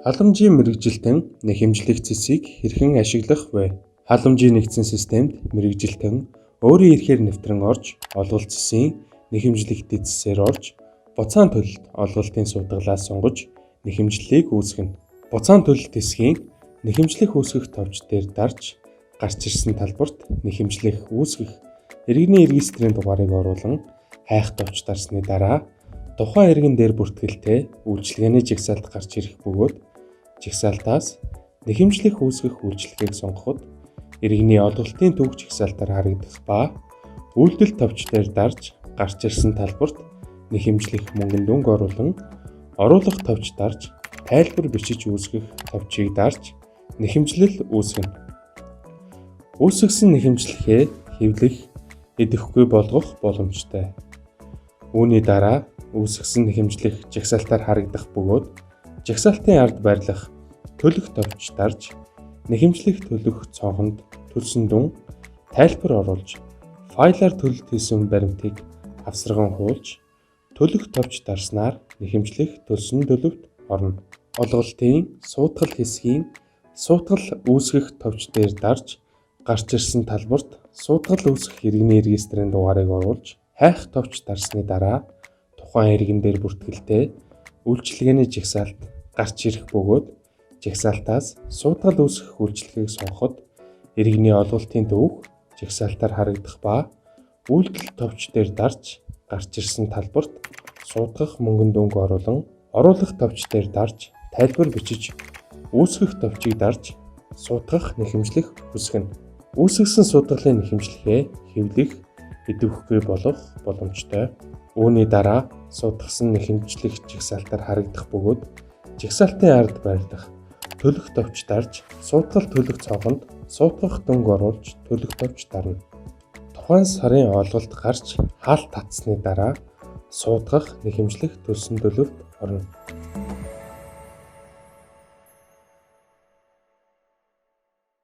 Халамжийн мэргэжилтэн нэхэмжлэх цэсийг хэрхэн ашиглах вэ? Халамжийн нэгдсэн системд мэргэжилтэн өөрийн эрхээр нэвтрэн орж, олголт цэсийн нэхэмжлэгтэй цэсээр орж, буцаан төлөлт олголтын суудаглаас сунгаж нэхэмжлэлийг үүсгэнэ. Буцаан төлөлт хэсгийн нэхэмжлэх үүсгэх товч дээр дарж, гарч ирсэн талбарт нэхэмжлэх үүсгэх иргэний регистрийн дугаарыг оруулан хайх товч дарсны дараа тухайн иргэн дээр бүртгэлтэй үйлчилгээний жагсаалт гарч ирэх бөгөөд жагсаалтаас нэхэмжлэх үүсгэх үйлчилгээг сонгоход иргэний олголтын түүх жагсаалтаар харагдах ба үйлдэл товч дээр дарж гарч ирсэн талбарт нэхэмжлэх мөнгөнд дүнг оруулан оруулах товч дарж тайлбар бичиж үүсгэх товчийг дарж нэхэмжлэл үүсгэнэ. Үүсгэсэн нэхэмжлэхээ хэвлэх, идэвхгүй болгох боломжтой. Үүний дараа үүсгэсэн нэхэмжлэх жагсаалтаар харагдах бөгөөд жагсаалтын ард байрлах төлөх товч дарж нэхэмжлэх төлөх цонхонд төлсөн дүн тайлбар оруулж файлаар төлөлт хийсэн баримтыг авсарган хуулж төлөх товч дарснаар нэхэмжлэх төлсөн төлөвт орно. Олголтын суутгал хэсгийн суутгал үүсгэх товч дээр дарж гарч ирсэн талбарт суутгал үүсгэх иргэний регистрийн дугаарыг оруулж хайх товч дарсны дараа тухайн иргэн дээр бүртгэлтэй үйлчилгээний жагсаалт гарч ирэх бөгөөд жагсаалтаас суутгал үүсгэх үйлчилгээг сонгоход иргэний олголтын түүх жагсаалтаар харагдах ба үйлдэл товч дээр дарж гарч ирсэн талбарт суутгах мөнгөнд дүнг оруулан оруулах товч дээр дарж тайлбар бичиж үүсгэх товчийг дарж суутгах нэхэмжлэх үүсгэнэ. Үүсгэсэн суутгалын нэхэмжлэхээ хэвлэх, идэвхгүй болгох боломжтой. Үүний дараа суутгасан нэхэмжлэх жагсаалтаар харагдах бөгөөд жагсаалтын ард байрлах төлөх товч дарж суутгал төлөх цонхонд суутгах дүнг оруулж төлөх товч дарна. Тухайн сарын олголт гарч хаалт татсны дараа суутгах нэхэмжлэх төлсөн төлөвт орно.